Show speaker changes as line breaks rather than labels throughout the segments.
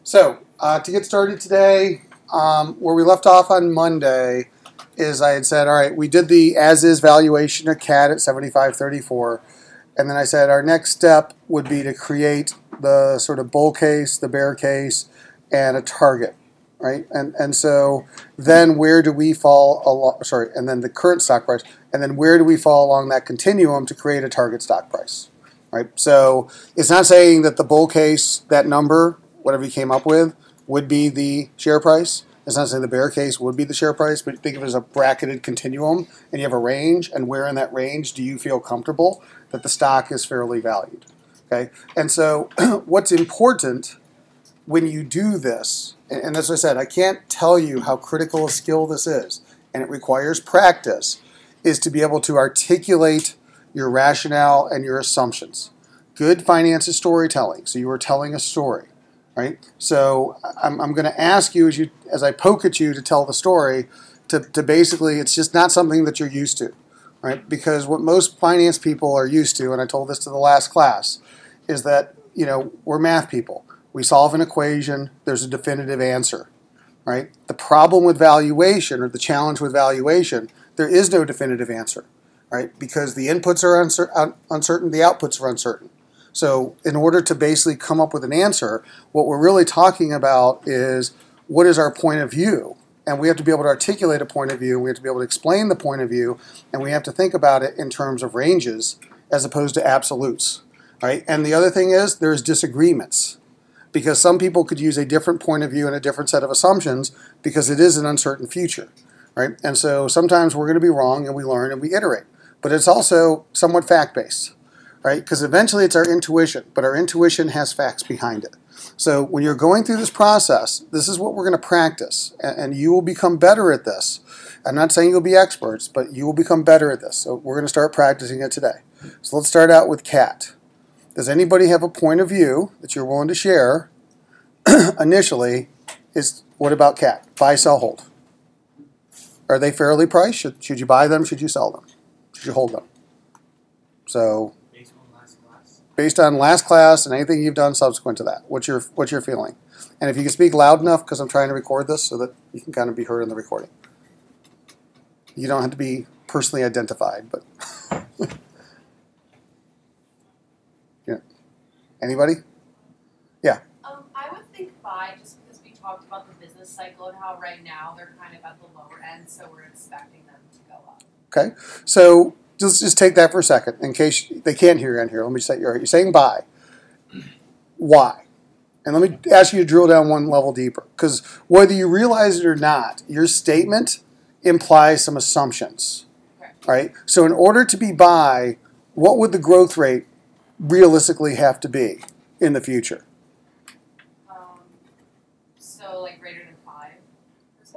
So, to get started today, where we left off on Monday is I had said, all right, we did the as-is valuation of CAT at 75.34, and then I said our next step would be to create the sort of bull case, the bear case, and a target, right? And so then where do we fall along, sorry, and then the current stock price, and then where do we fall along that continuum to create a target stock price, right? So it's not saying that the bull case, that number, whatever you came up with, would be the share price. It's not saying the bear case would be the share price, but think of it as a bracketed continuum, and you have a range, and where in that range do you feel comfortable that the stock is fairly valued, okay? And so what's important when you do this, and as I said, I can't tell you how critical a skill this is, and it requires practice, is to be able to articulate your rationale and your assumptions. Good finance is storytelling, so you are telling a story. Right? So I'm going to ask you as I poke at you to tell the story, to basically, it's just not something that you're used to, right? Because what most finance people are used to, and I told this to the last class, is that, you know, we're math people. We solve an equation, there's a definitive answer, right? The problem with valuation, or the challenge with valuation, there is no definitive answer, right? Because the inputs are uncertain, the outputs are uncertain. So in order to basically come up with an answer, what we're really talking about is what is our point of view? And we have to be able to articulate a point of view, we have to be able to explain the point of view, and we have to think about it in terms of ranges as opposed to absolutes, right? And the other thing is there's disagreements, because some people could use a different point of view and a different set of assumptions because it is an uncertain future, right? And so sometimes we're going to be wrong, and we learn and we iterate. But it's also somewhat fact-based. Right? Because eventually it's our intuition, but our intuition has facts behind it. So when you're going through this process, this is what we're going to practice, and you will become better at this. I'm not saying you'll be experts, but you will become better at this. So we're going to start practicing it today. So let's start out with CAT. Does anybody have a point of view that you're willing to share initially? What about CAT? Buy, sell, hold. Are they fairly priced? Should you buy them? Should you sell them? Should you hold them? So based on last class and anything you've done subsequent to that, what's your feeling? And if you can speak loud enough, because I'm trying to record this so that you can kind of be heard in the recording. You don't have to be personally identified, but yeah. Anybody? Yeah.
I would think buy, just because we talked about the business cycle and how right now they're kind of at the lower end, so we're expecting them to go up.
Okay, so just take that for a second, in case they can't hear you on here. Let me say you're saying buy. Why? And let me ask you to drill down one level deeper, because whether you realize it or not, your statement implies some assumptions, right? So in order to be buy, what would the growth rate realistically have to be in the future?
So like greater than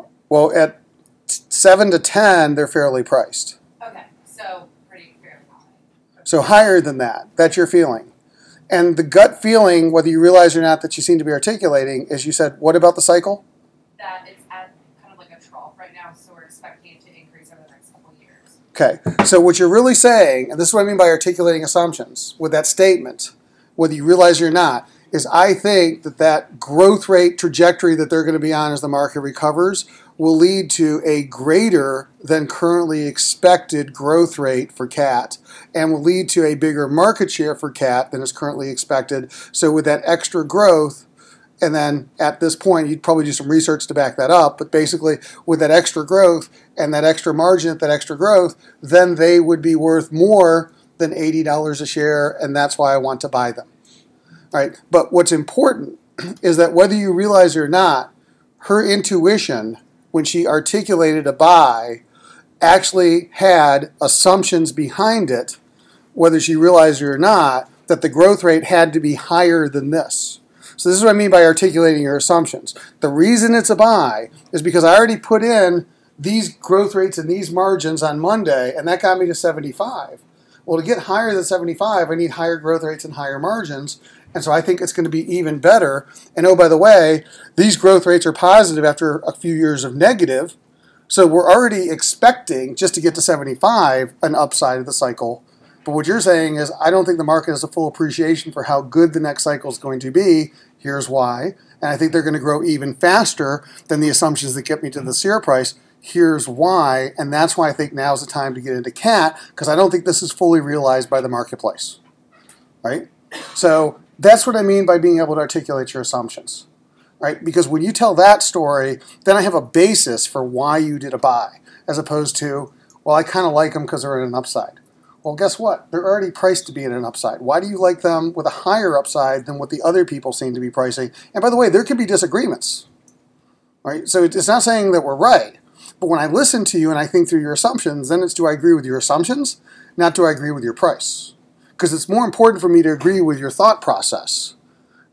5%?
Well, at 7 to 10, they're fairly priced.
Okay, so fairly high.
So higher than that. That's your feeling. And the gut feeling, whether you realize or not that you seem to be articulating, is you said, what about the cycle?
That it's at kind of like a trough right now, so we're expecting it to increase over the next couple of years.
Okay. So what you're really saying, and this is what I mean by articulating assumptions, with that statement, whether you realize it or not, is I think that growth rate trajectory that they're going to be on as the market recovers will lead to a greater than currently expected growth rate for CAT, and will lead to a bigger market share for CAT than is currently expected. So with that extra growth, and then at this point, you'd probably do some research to back that up, but basically with that extra growth and that extra margin at that extra growth, then they would be worth more than $80 a share, and that's why I want to buy them. All right, but what's important is that whether you realize it or not, her intuition, when she articulated a buy, actually had assumptions behind it, whether she realized it or not, that the growth rate had to be higher than this. So this is what I mean by articulating your assumptions. The reason it's a buy is because I already put in these growth rates and these margins on Monday, and that got me to 75. Well, to get higher than 75, I need higher growth rates and higher margins. And so I think it's going to be even better. And oh, by the way, these growth rates are positive after a few years of negative. So we're already expecting, just to get to 75, an upside of the cycle. But what you're saying is, I don't think the market has a full appreciation for how good the next cycle is going to be. Here's why. And I think they're going to grow even faster than the assumptions that get me to the share price. Here's why. And that's why I think now's the time to get into CAT, because I don't think this is fully realized by the marketplace. Right? So that's what I mean by being able to articulate your assumptions. Right? Because when you tell that story, then I have a basis for why you did a buy, as opposed to, well, I kind of like them because they're in an upside. Well, guess what? They're already priced to be in an upside. Why do you like them with a higher upside than what the other people seem to be pricing? And by the way, there could be disagreements. Right? So it's not saying that we're right. But when I listen to you and I think through your assumptions, then it's do I agree with your assumptions, not do I agree with your price. Because it's more important for me to agree with your thought process.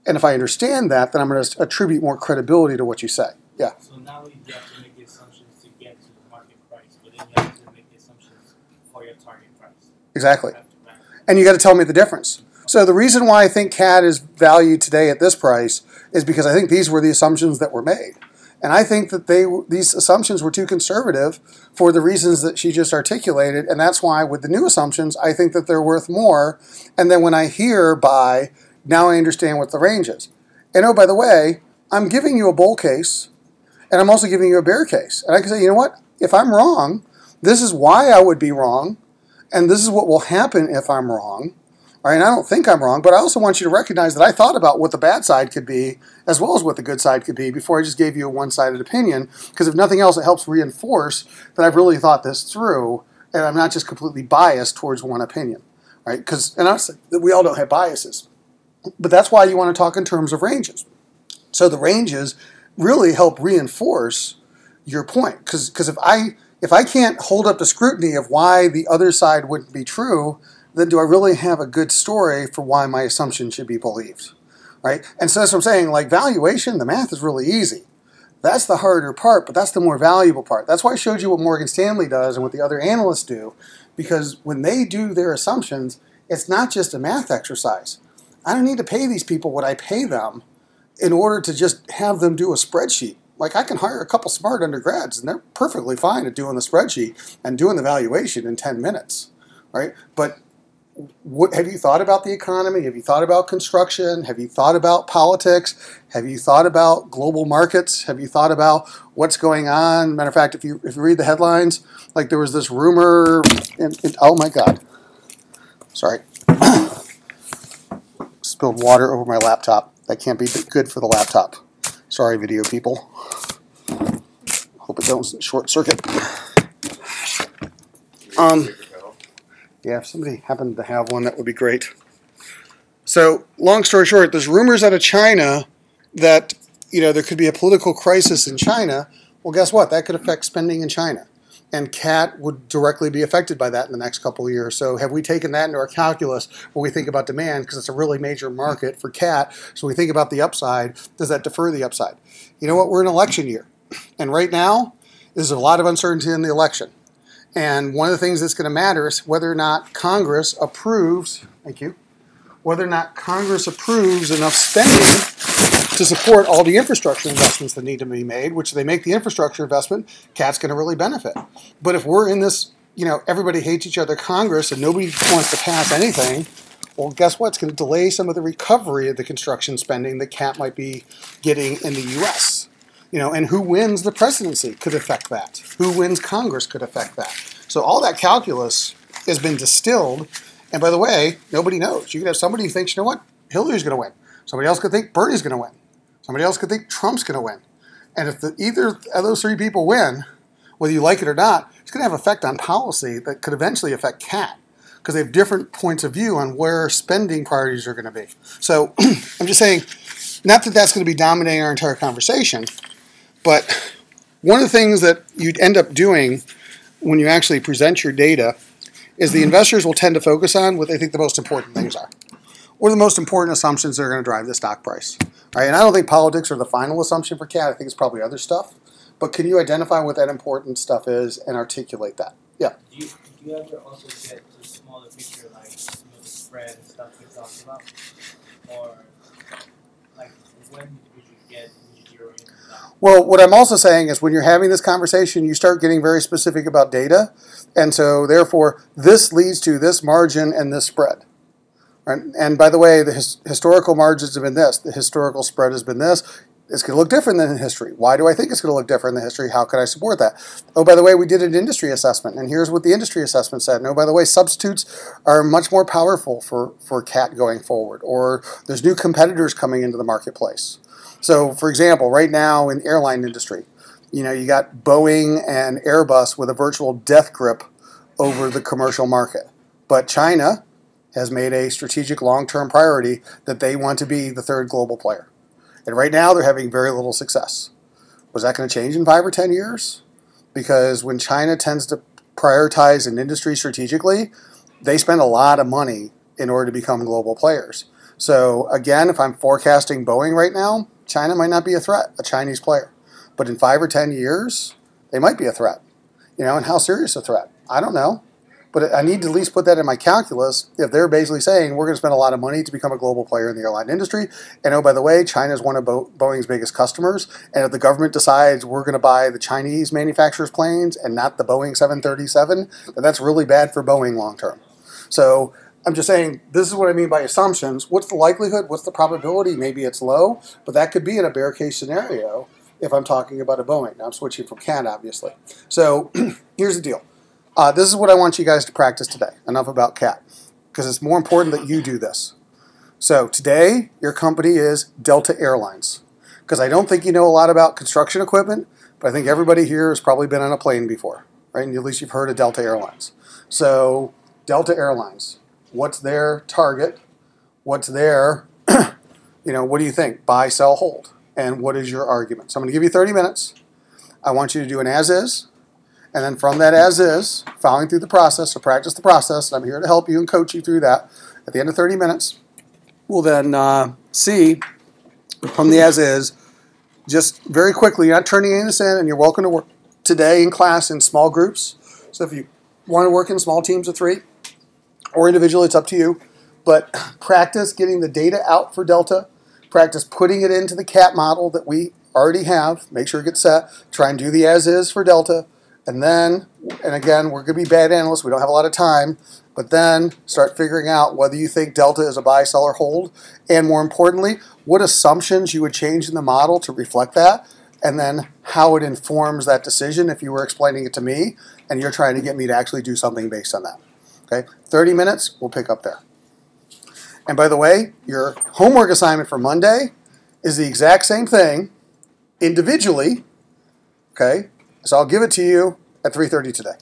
And if I understand that, then I'm going to attribute more credibility to what you say. Yeah.
So now you have to make the assumptions to get to the market price, but then you have to make the assumptions for your target price.
Exactly. And you got to tell me the difference. So the reason why I think CAT is valued today at this price is because I think these were the assumptions that were made. And I think that these assumptions were too conservative for the reasons that she just articulated. And that's why with the new assumptions, I think that they're worth more. And then when I hear buy, now I understand what the range is. And oh, by the way, I'm giving you a bull case, and I'm also giving you a bear case. And I can say, you know what? If I'm wrong, this is why I would be wrong, and this is what will happen if I'm wrong. All right, and I don't think I'm wrong, but I also want you to recognize that I thought about what the bad side could be as well as what the good side could be before I just gave you a one-sided opinion, because if nothing else, it helps reinforce that I've really thought this through, and I'm not just completely biased towards one opinion. Right? And honestly, we all don't have biases. But that's why you want to talk in terms of ranges. So the ranges really help reinforce your point. Because if I can't hold up the scrutiny of why the other side wouldn't be true, then do I really have a good story for why my assumption should be believed? Right? And so that's what I'm saying. Like valuation, the math is really easy. That's the harder part, but that's the more valuable part. That's why I showed you what Morgan Stanley does and what the other analysts do. Because when they do their assumptions, it's not just a math exercise. I don't need to pay these people what I pay them in order to just have them do a spreadsheet. Like I can hire a couple smart undergrads and they're perfectly fine at doing the spreadsheet and doing the valuation in 10 minutes, right? But have you thought about the economy? Have you thought about construction? Have you thought about politics? Have you thought about global markets? Have you thought about what's going on? Matter of fact, if you read the headlines, like there was this rumor, oh my God, sorry. Spilled water over my laptop. That can't be good for the laptop. Sorry, video people. Hope it don't short circuit. Yeah, if somebody happened to have one, that would be great. So, long story short, there's rumors out of China that, there could be a political crisis in China. Well, guess what? That could affect spending in China. And CAT would directly be affected by that in the next couple of years. So have we taken that into our calculus when we think about demand? Because it's a really major market for CAT. So when we think about the upside, does that defer the upside? You know what? We're in an election year. And right now, there's a lot of uncertainty in the election. And one of the things that's going to matter is whether or not Congress approves, thank you, whether or not Congress approves enough spending to support all the infrastructure investments that need to be made, which they make the infrastructure investment, CAT's going to really benefit. But if we're in this, everybody hates each other Congress and nobody wants to pass anything, well, guess what? It's going to delay some of the recovery of the construction spending that CAT might be getting in the U.S. And who wins the presidency could affect that. Who wins Congress could affect that. So all that calculus has been distilled. And by the way, nobody knows. You could have somebody who thinks, you know what? Hillary's going to win. Somebody else could think Bernie's going to win. Somebody else could think Trump's going to win. And if either of those three people win, whether you like it or not, it's going to have an effect on policy that could eventually affect CAT because they have different points of view on where spending priorities are going to be. So I'm just saying, not that that's going to be dominating our entire conversation, but one of the things that you'd end up doing when you actually present your data is the investors will tend to focus on what they think the most important things are. What are the most important assumptions that are going to drive the stock price? All right, and I don't think politics are the final assumption for CAT. I think it's probably other stuff. But can you identify what that important stuff is and articulate that? Yeah.
Do you ever also get to a smaller picture, like the spread and stuff we talked about? Or like when would you get zero in that?
Well, what I'm also saying is when you're having this conversation, you start getting very specific about data. And so therefore, this leads to this margin and this spread. Right? And by the way, the historical margins have been this. The historical spread has been this. It's going to look different than in history. Why do I think it's going to look different than history? How can I support that? Oh, by the way, we did an industry assessment, and here's what the industry assessment said. And oh, by the way, substitutes are much more powerful for CAT going forward, or there's new competitors coming into the marketplace. So, for example, right now in the airline industry, you know, you got Boeing and Airbus with a virtual death grip over the commercial market. But China has made a strategic long-term priority that they want to be the third global player. And right now, they're having very little success. Was that going to change in 5 or 10 years? Because when China tends to prioritize an industry strategically, they spend a lot of money in order to become global players. So again, if I'm forecasting Boeing right now, China might not be a threat, a Chinese player. But in 5 or 10 years, they might be a threat. You know, and how serious a threat? I don't know. But I need to at least put that in my calculus if they're basically saying we're going to spend a lot of money to become a global player in the airline industry. And oh, by the way, China is one of Boeing's biggest customers. And if the government decides we're going to buy the Chinese manufacturers' planes and not the Boeing 737, then that's really bad for Boeing long term. So I'm just saying this is what I mean by assumptions. What's the likelihood? What's the probability? Maybe it's low, but that could be in a bear case scenario if I'm talking about a Boeing. Now I'm switching from CAT, obviously. So here's the deal. This is what I want you guys to practice today. Enough about CAT, because it's more important that you do this. So today, your company is Delta Airlines, because I don't think you know a lot about construction equipment, but I think everybody here has probably been on a plane before, right? And at least you've heard of Delta Airlines. So Delta Airlines, what's their target? What's their, what do you think? Buy, sell, hold. And what is your argument? So I'm going to give you 30 minutes. I want you to do an as-is. And then from that as-is, following through the process, so practice the process. I'm here to help you and coach you through that. At the end of 30 minutes, we'll then see from the as-is, just very quickly, you're not turning any of this in, and you're welcome to work today in class in small groups. So if you want to work in small teams of 3 or individually, it's up to you. But practice getting the data out for Delta. Practice putting it into the CAT model that we already have. Make sure it gets set. Try and do the as-is for Delta. And then, and again, we're going to be bad analysts. We don't have a lot of time. But then start figuring out whether you think Delta is a buy, sell, or hold. And more importantly, what assumptions you would change in the model to reflect that. And then how it informs that decision if you were explaining it to me and you're trying to get me to actually do something based on that. Okay, 30 minutes, we'll pick up there. And by the way, your homework assignment for Monday is the exact same thing individually. Okay. So I'll give it to you at 3:30 today.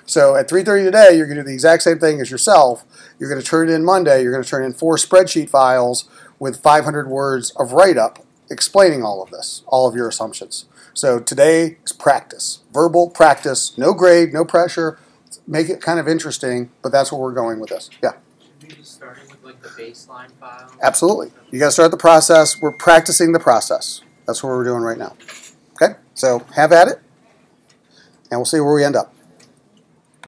So at 3:30 today, you're going to do the exact same thing as yourself. You're going to turn it in Monday. You're going to turn in 4 spreadsheet files with 500 words of write-up explaining all of this, all of your assumptions. So today is practice, verbal practice, no grade, no pressure. Make it kind of interesting, but that's where we're going with this. Yeah.
Should we be starting with like the baseline file?
Absolutely. You got to start the process. We're practicing the process. That's what we're doing right now. Okay, so have at it, and we'll see where we end up.